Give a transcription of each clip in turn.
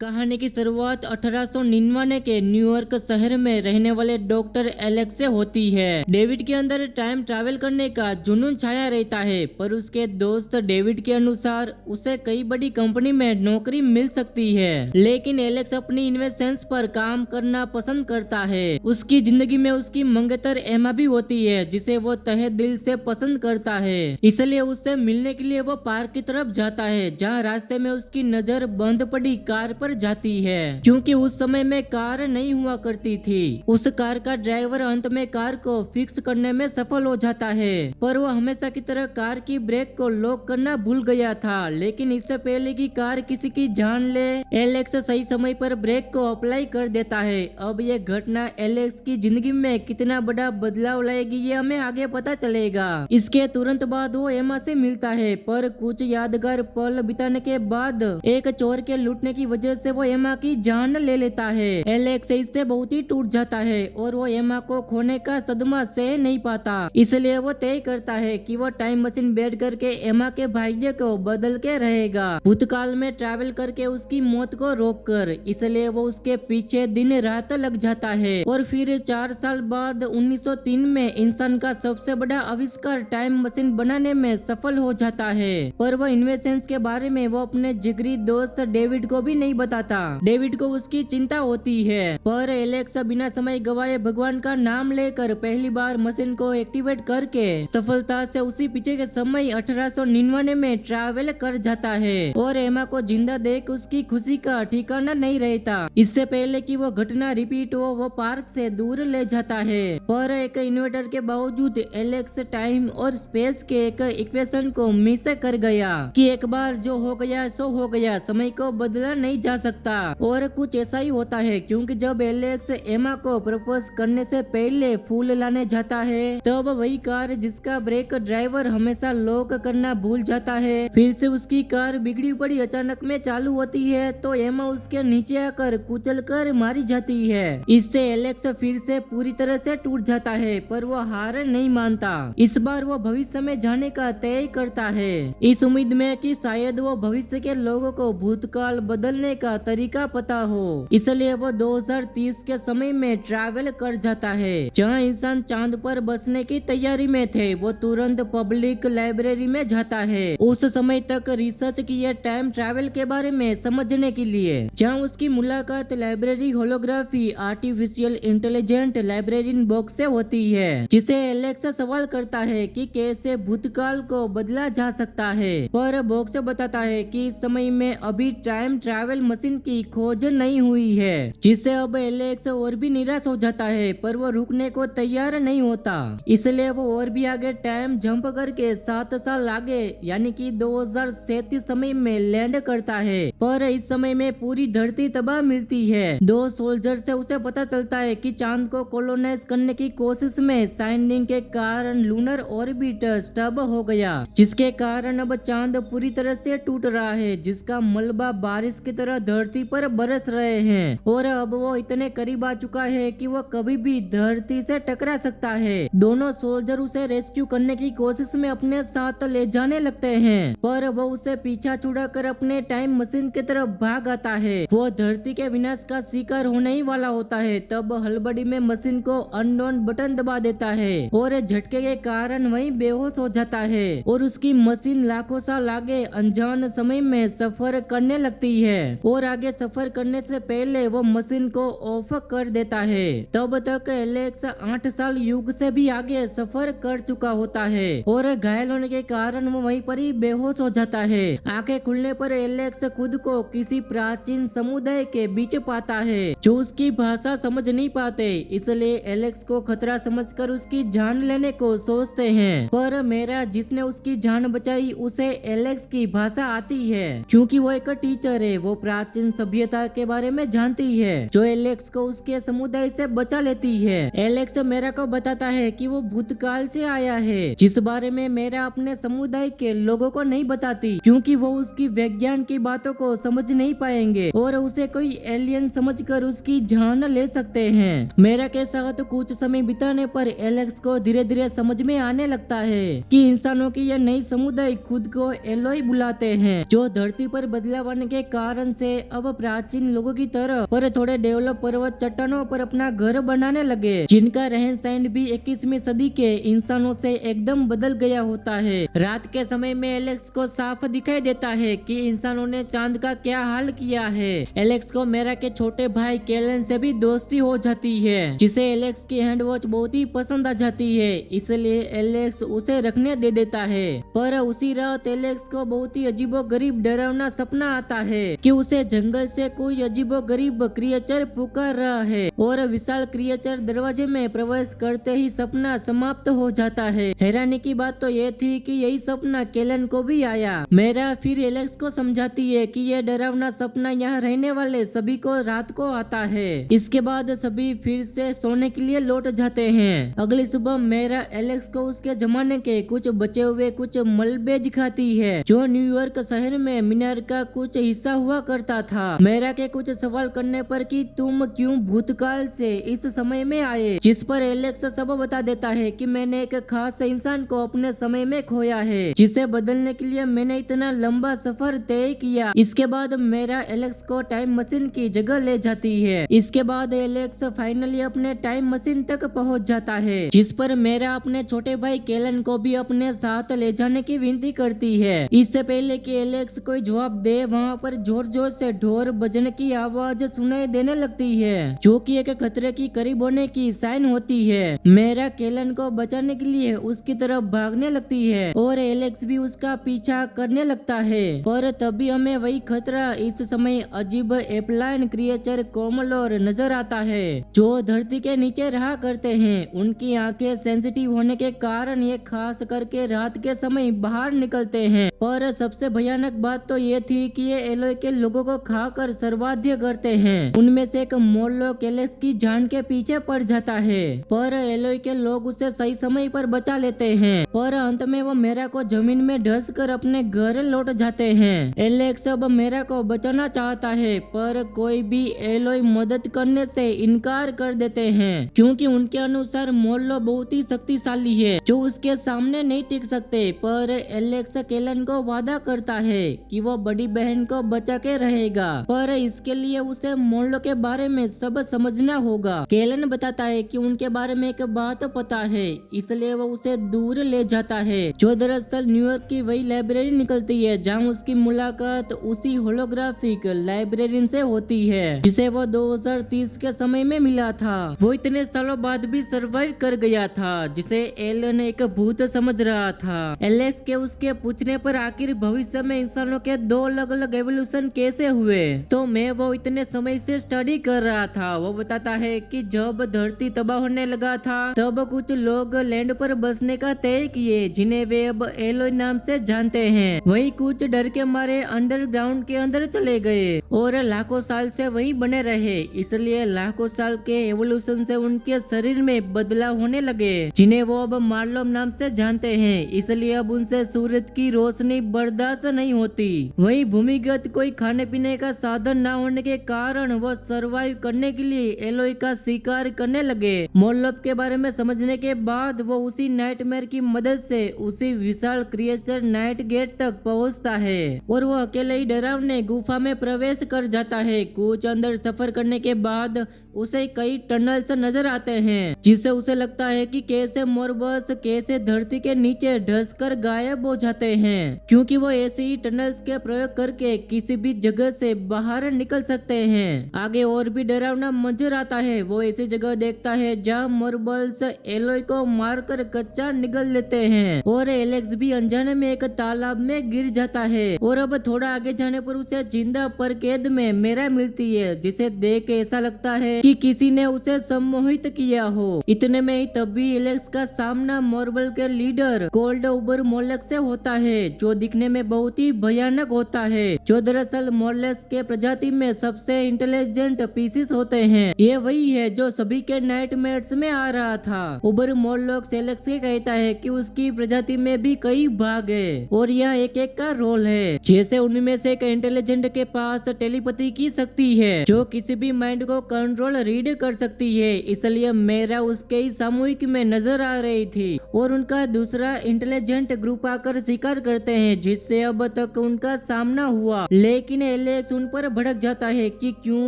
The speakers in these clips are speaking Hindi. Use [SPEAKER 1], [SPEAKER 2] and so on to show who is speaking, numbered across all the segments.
[SPEAKER 1] कहानी की शुरुआत 1899 के न्यूयॉर्क शहर में रहने वाले डॉक्टर एलेक्स से होती है। डेविड के अंदर टाइम ट्रैवल करने का जुनून छाया रहता है, पर उसके दोस्त डेविड के अनुसार उसे कई बड़ी कंपनी में नौकरी मिल सकती है, लेकिन एलेक्स अपनी इन्वेंशंस पर काम करना पसंद करता है। उसकी जिंदगी में उसकी मंगेतर एमा भी होती है, जिसे वो तहे दिल से पसंद करता है। इसलिए उससे मिलने के लिए वो पार्क की तरफ जाता है, जहाँ रास्ते में उसकी नजर बंद पड़ी कार पर जाती है। क्योंकि उस समय में कार नहीं हुआ करती थी, उस कार का ड्राइवर अंत में कार को फिक्स करने में सफल हो जाता है, पर वो हमेशा की तरह कार की ब्रेक को लॉक करना भूल गया था। लेकिन इससे पहले कि कार किसी की जान ले, एलेक्स सही समय पर ब्रेक को अप्लाई कर देता है। अब ये घटना एलेक्स की जिंदगी में कितना बड़ा बदलाव लाएगी, ये हमें आगे पता चलेगा। इसके तुरंत बाद वो एमा से मिलता है, पर कुछ यादगार पल बिताने के बाद एक चोर के लूटने की वजह से वो एमा की जान ले लेता है। एलेक्स इससे बहुत ही टूट जाता है और वो एमा को खोने का सदमा सह नहीं पाता। इसलिए वो तय करता है कि वो टाइम मशीन बैठ करके एमा के भाग्य को बदल के रहेगा, भूतकाल में ट्रैवल करके उसकी मौत को रोक कर। इसलिए वो उसके पीछे दिन रात लग जाता है और फिर 4 साल बाद 1903 में इंसान का सबसे बड़ा आविष्कार टाइम मशीन बनाने में सफल हो जाता है। पर वो इन्वेंशंस के बारे में वो अपने जिगरी दोस्त डेविड को भी नहीं बताता। डेविड को उसकी चिंता होती है, पर एलेक्स बिना समय गवाए भगवान का नाम लेकर पहली बार मशीन को एक्टिवेट करके सफलता से उसी पीछे के समय 1899 में ट्रैवल कर जाता है और एमा को जिंदा देख उसकी खुशी का ठिकाना नहीं रहता। इससे पहले कि वो घटना रिपीट हो, वो पार्क से दूर ले जाता है, पर एक इन्वर्टर के बावजूद एलेक्स टाइम और स्पेस के एक इक्वेशन को मिस कर गया कि एक बार जो हो गया सो हो गया, समय को बदला नहीं जा सकता। और कुछ ऐसा ही होता है, क्योंकि जब एलेक्स एमा को प्रपोज करने से पहले फूल लाने जाता है, तब वही कार जिसका ब्रेक ड्राइवर हमेशा लॉक करना भूल जाता है, फिर से उसकी कार बिगड़ी पड़ी अचानक में चालू होती है, तो एमा उसके नीचे आकर कुचल कर मारी जाती है। इससे एलेक्स फिर से पूरी तरह से टूट जाता है, पर वो हार नहीं मानता। इस बार वो भविष्य में जाने का तय करता है, इस उम्मीद में कि शायद वो भविष्य के लोगों को भूतकाल बदलने का तरीका पता हो। इसलिए वो 2030 के समय में ट्रैवल कर जाता है, जहाँ इंसान चांद पर बसने की तैयारी में थे। वो तुरंत पब्लिक लाइब्रेरी में जाता है, उस समय तक रिसर्च किए टाइम ट्रैवल के बारे में समझने के लिए, जहाँ उसकी मुलाकात library holography artificial intelligent librarian box से होती है, जिसे एलेक्स सवाल करता है कि कैसे भूतकाल को बदला जा सकता है। पर बॉक्स बताता है कि इस समय में अभी टाइम ट्रैवल मशीन की खोज नहीं हुई है, जिससे अब एलेक्स और भी निराश हो जाता है, पर वो रुकने को तैयार नहीं होता। इसलिए वो और भी आगे टाइम जंप करके 7 साल आगे यानी कि 2037 समय में लैंड करता है, पर इस समय में पूरी धरती तबाह मिलती है। 2 सोल्जर से उसे पता चलता है कि चांद को कॉलोनाइज करने की कोशिश में शाइनिंग के कारण लूनर ऑर्बिटर स्टब हो गया, जिसके कारण अब चांद पूरी तरह से टूट रहा है, जिसका मलबा बारिश की तरह धरती पर बरस रहे हैं और अब वो इतने करीब आ चुका है कि वो कभी भी धरती से टकरा सकता है। दोनों सोल्जर उसे रेस्क्यू करने की कोशिश में अपने साथ ले जाने लगते हैं, पर वो उसे पीछा छुड़ाकर अपने टाइम मशीन की तरफ भाग आता है। वो धरती के विनाश का शिकार होने ही वाला होता है, तब हड़बड़ी में मशीन को अननोन बटन दबा देता है और झटके के कारण वही बेहोश हो जाता है और उसकी मशीन लाखों साल आगे अनजान समय में सफर करने लगती है और आगे सफर करने से पहले वो मशीन को ऑफ कर देता है। तब तक एलेक्स 8 साल युग से भी आगे सफर कर चुका होता है और घायल होने के कारण वो वहीं पर ही बेहोश हो जाता है। आंखें खुलने पर एलेक्स खुद को किसी प्राचीन समुदाय के बीच पाता है, जो उसकी भाषा समझ नहीं पाते। इसलिए एलेक्स को खतरा समझकर उसकी जान लेने को सोचते हैं, पर मेरा जिसने उसकी जान बचाई उसे एलेक्स की भाषा आती है, क्योंकि वो एक टीचर है। वो प्राचीन सभ्यता के बारे में जानती है, जो एलेक्स को उसके समुदाय से बचा लेती है। एलेक्स मेरा को बताता है कि वो भूतकाल से आया है, जिस बारे में मेरा अपने समुदाय के लोगों को नहीं बताती, क्योंकि वो उसकी विज्ञान की बातों को समझ नहीं पाएंगे और उसे कोई एलियन समझकर उसकी जान ले सकते हैं। मेरा के साथ कुछ समय बिताने पर एलेक्स को धीरे धीरे समझ में आने लगता है कि इंसानों की यह नई समुदाय खुद को एलोई बुलाते हैं, जो धरती पर बदलाव आने के कारण से से अब प्राचीन लोगों की तरह पर थोड़े डेवलप पर्वत चट्टानों पर अपना घर बनाने लगे, जिनका रहन सहन भी 21वीं सदी के इंसानों से एकदम बदल गया होता है। रात के समय में एलेक्स को साफ दिखाई देता है कि इंसानों ने चांद का क्या हाल किया है। एलेक्स को मेरा के छोटे भाई केलन से भी दोस्ती हो जाती है, जिसे एलेक्स की हैंड वॉच बहुत ही पसंद आ जाती है, इसलिए एलेक्स उसे रखने दे देता है। पर उसी रात एलेक्स को बहुत ही अजीबोगरीब डरावना सपना आता है कि उसे जंगल से कोई अजीबोगरीब क्रिएचर पुकार रहा है और विशाल क्रिएचर दरवाजे में प्रवेश करते ही सपना समाप्त हो जाता है। हैरानी की बात तो ये थी कि यही सपना केलन को भी आया। मेरा फिर एलेक्स को समझाती है कि ये डरावना सपना यहाँ रहने वाले सभी को रात को आता है। इसके बाद सभी फिर से सोने के लिए लौट जाते हैं। अगली सुबह मेरा एलेक्स को उसके जमाने के कुछ बचे हुए कुछ मलबे दिखाती है, जो न्यूयॉर्क शहर में मीनार का कुछ हिस्सा हुआ करता था। मेरा के कुछ सवाल करने पर कि तुम क्यों भूतकाल से इस समय में आए, जिस पर एलेक्स सब बता देता है कि मैंने एक खास इंसान को अपने समय में खोया है, जिसे बदलने के लिए मैंने इतना लंबा सफर तय किया। इसके बाद मेरा एलेक्स को टाइम मशीन की जगह ले जाती है। इसके बाद एलेक्स फाइनली अपने टाइम मशीन तक पहुंच जाता है, जिस पर मेरा अपने छोटे भाई केलन को भी अपने साथ ले जाने की विनती करती है। इससे पहले कि एलेक्स कोई जवाब दे, वहाँ पर जोर जोर से ढोल बजने की आवाज सुनाई देने लगती है, जो कि एक खतरे की करीब होने की साइन होती है। मेरा केलन को बचाने के लिए उसकी तरफ भागने लगती है और एलेक्स भी उसका पीछा करने लगता है, पर तभी हमें वही खतरा इस समय अजीब एप्लाइन क्रिएचर कोमलोर नजर आता है, जो धरती के नीचे रहा करते हैं। उनकी आंखें सेंसिटिव होने के कारण ये खास करके रात के समय बाहर निकलते हैं। पर सबसे भयानक बात तो ये थी कि ये एलोय के लोगों को खाकर सर्वाध्य करते हैं। उनमें से एक मोरलोक एलेक्स की जान के पीछे पड़ जाता है, पर एलोय के लोग उसे सही समय पर बचा लेते हैं। पर अंत में वो मेरा को जमीन में धंस कर अपने घर लौट जाते हैं। एलेक्स अब मेरा को बचाना चाहता है, पर कोई भी एलोय मदद करने से इनकार कर देते हैं, क्योंकि उनके अनुसार मोरलो बहुत ही शक्तिशाली है, जो उसके सामने नहीं टिक सकते। पर एलेक्स केलन को वादा करता है कि वो बड़ी बहन को बचा के रहेगा, पर इसके लिए उसे मोरलो के बारे में सब समझना होगा। केलन बताता है कि उनके बारे में एक बात पता है, इसलिए वो उसे दूर ले जाता है, जो दरअसल न्यूयॉर्क की वही लाइब्रेरी निकलती है जहाँ उसकी मुलाकात उसी होलोग्राफिक लाइब्रेरियन से होती है, जिसे वो 2030 के समय में मिला था। वो इतने सालों बाद भी सरवाइव कर गया था, जिसे एलन एक भूत समझ रहा था। एलेक्स के उसके पूछने पर आखिर भविष्य में इंसानों के 2 अलग अलग एवोल्यूशन कैसे हुए, तो मैं वो इतने समय से स्टडी कर रहा था। वो बताता है कि जब धरती तबाह होने लगा था, तब कुछ लोग लैंड पर बसने का तय किए, जिन्हें वे अब एलोय नाम से जानते हैं। वही कुछ डर के मारे अंडरग्राउंड के अंदर चले गए और लाखों साल से वहीं बने रहे। इसलिए लाखों साल के एवोल्यूशन से उनके शरीर में बदलाव होने लगे, जिन्हें वो अब मार्लोम नाम से जानते हैं। इसलिए अब उनसे सूरज की रोशनी बर्दाश्त नहीं होती। वही भूमिगत कोई खाने पीने का साधन न होने के कारण वो सरवाइव करने के लिए एलोय का शिकार करने लगे। मोरलोक के बारे में समझने के बाद वो उसी नाइटमेयर की मदद से उसी विशाल क्रिएचर नाइट गेट तक पहुंचता है और वो अकेले ही डरावने गुफा में प्रवेश कर जाता है। कुछ अंदर सफर करने के बाद उसे कई टनल्स नजर आते हैं, जिससे उसे लगता है कि कैसे मोरबस कैसे धरती के नीचे धंसकर गायब हो जाते हैं, क्योंकि वो ऐसे ही टनल्स के प्रयोग करके किसी भी जगह से बाहर निकल सकते हैं। आगे और भी डरावना मंजर आता है। वो ऐसी जगह देखता है जहाँ मोरबल्स एलोय को मारकर कच्चा निगल लेते हैं और एलेक्स भी अनजाने में एक तालाब में गिर जाता है। और अब थोड़ा आगे जाने पर उसे जिंदा पर कैद में मेरा मिलती है, जिसे देख के ऐसा लगता है कि किसी ने उसे सम्मोहित किया हो। इतने में ही तभी एलेक्स का सामना मोरबल के लीडर कोल्ड उबर मोलेक से होता है, जो दिखने में बहुत ही भयानक होता है, जो दरअसल मोलेक्स के प्रजाति में सबसे इंटेलिजेंट पीसीस होते हैं। ये वही है जो सभी के नाइटमेयर्स में आ रहा था। उबर मोलेक एलेक्स से कहता है कि उसकी प्रजाति में भी कई भाग है और यह एक एक का रोल है। जैसे उनमें से एक इंटेलिजेंट के पास टेलीपैथी की शक्ति है, जो किसी भी माइंड को कंट्रोल रीड कर सकती है, इसलिए मेरा उसके ही सामूहिक में नजर आ रही थी। और उनका दूसरा इंटेलिजेंट ग्रुप आकर शिकार करते हैं, जिससे अब तक उनका सामना हुआ, लेकिन एलेक्स उन पर भड़क जाता है कि क्यों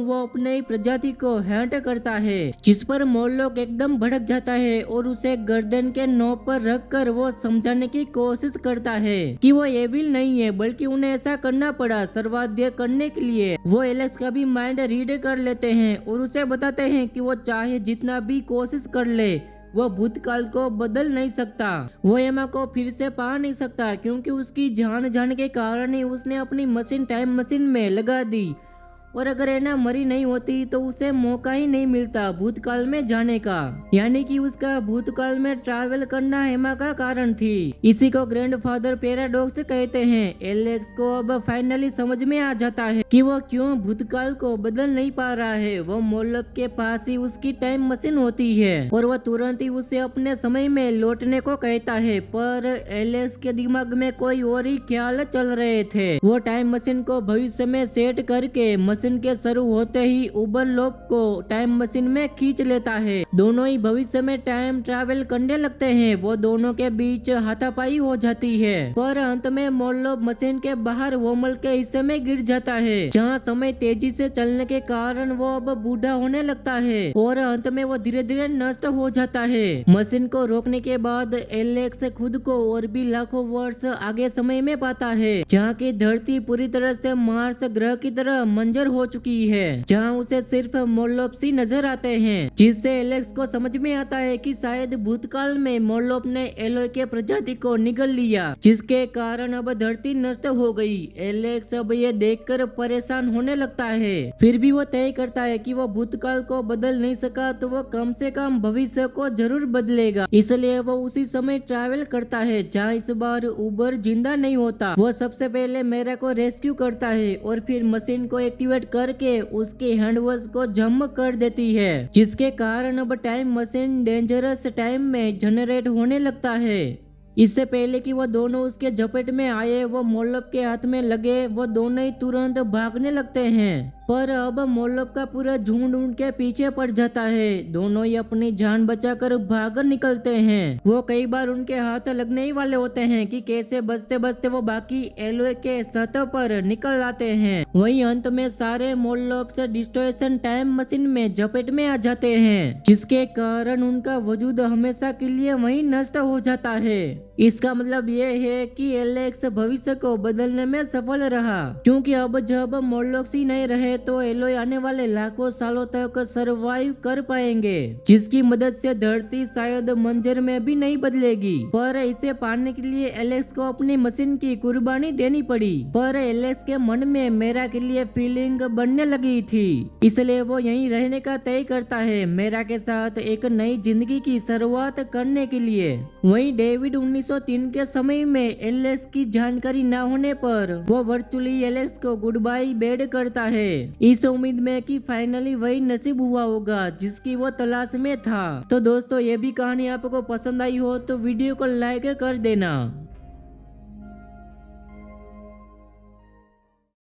[SPEAKER 1] वो अपने प्रजाति को हर्ट करता है, जिस पर मोरलॉक एकदम भड़क जाता है और उसे गर्दन के नोक पर रखकर वो समझाने की कोशिश करता है कि वो एविल नहीं है, बल्कि उन्हें ऐसा करना पड़ा सर्वाध्य करने के लिए। वो एलेक्स का भी माइंड रीड कर लेते हैं और उसे बताते हैं कि वो चाहे जितना भी कोशिश कर ले वो भूतकाल को बदल नहीं सकता, वो एमा को फिर से पा नहीं सकता, क्योंकि उसकी जान के कारण ही उसने अपनी मशीन टाइम मशीन में लगा दी। और अगर एना मरी नहीं होती तो उसे मौका ही नहीं मिलता भूतकाल में जाने का, यानी कि उसका भूतकाल में ट्रैवल करना एमा का कारण थी। इसी को ग्रैंडफादर पैराडॉक्स कहते हैं। एलेक्स को अब फाइनली समझ में आ जाता है कि वो क्यों भूतकाल को बदल नहीं पा रहा है। वो मोरलॉक के पास ही उसकी टाइम मशीन होती है और वो तुरंत ही उसे अपने समय में लौटने को कहता है, पर एलेक्स के दिमाग में कोई और ही ख्याल चल रहे थे। वो टाइम मशीन को भविष्य में सेट करके मशीन के शुरू होते ही ओवरलॉक को टाइम मशीन में खींच लेता है। दोनों ही भविष्य में टाइम ट्रैवल करने लगते हैं। वो दोनों के बीच हाथापाई हो जाती है, पर अंत में मोरलॉक मशीन के बाहर वोमल के हिस्से में गिर जाता है, जहाँ समय तेजी से चलने के कारण वो अब बूढ़ा होने लगता है और अंत में वो धीरे धीरे नष्ट हो जाता है। मशीन को रोकने के बाद एलेक्स खुद को और भी लाखों वर्ष आगे समय में पाता है, जहाँ की धरती पूरी तरह से मार्स ग्रह की तरह मंजर हो चुकी है, जहाँ उसे सिर्फ मोरलॉक ही नजर आते हैं, जिससे एलेक्स को समझ में आता है कि शायद भूतकाल में मोरलॉक ने एलोय के प्रजाति को निगल लिया, जिसके कारण अब धरती नष्ट हो गई। एलेक्स अब ये देखकर परेशान होने लगता है, फिर भी वो तय करता है कि वो भूतकाल को बदल नहीं सका तो वो कम से कम भविष्य को जरूर बदलेगा। इसलिए वो उसी समय ट्रैवल करता है, जहाँ इस बार उबर जिंदा नहीं होता। वो सबसे पहले मेरा को रेस्क्यू करता है और फिर मशीन को एक्टिवेट करके उसके हैंडवर्स को जम कर देती है, जिसके कारण अब टाइम मशीन डेंजरस टाइम में जनरेट होने लगता है। इससे पहले कि वो दोनों उसके झपेट में आए, वो मोरलॉक के हाथ में लगे वो दोनों ही तुरंत भागने लगते हैं, पर अब मोरलॉक का पूरा झुंड उनके पीछे पड़ जाता है। दोनों ही अपनी जान बचाकर भाग निकलते हैं। वो कई बार उनके हाथ लगने ही वाले होते हैं कि कैसे बचते बचते वो बाकी एलोय के सतह पर निकल आते हैं। वहीं अंत में सारे मोरलॉक से डिस्ट्रॉयशन टाइम मशीन में झपेट में आ जाते हैं, जिसके कारण उनका वजूद हमेशा के लिए वहीं नष्ट हो जाता है। इसका मतलब ये है कि एलेक्स भविष्य को बदलने में सफल रहा, क्योंकि अब जब मोरलॉक ही नहीं रहे तो एलोय आने वाले लाखों सालों तक सरवाइव कर पाएंगे, जिसकी मदद से धरती शायद मंजर में भी नहीं बदलेगी। पर इसे पाने के लिए एलेक्स को अपनी मशीन की कुर्बानी देनी पड़ी। पर एलेक्स के मन में मेरा के लिए फीलिंग बनने लगी थी, इसलिए वो यहीं रहने का तय करता है, मेरा के साथ एक नई जिंदगी की शुरुआत करने के लिए। वहीं डेविड 1903 के समय में एलेक्स की जानकारी न होने पर वो वर्चुअली एलेक्स को गुड बाय बेड करता है, इस उम्मीद में कि फाइनली वही नसीब हुआ होगा जिसकी वो तलाश में था। तो दोस्तों, ये भी कहानी आपको पसंद आई हो तो वीडियो को लाइक कर देना।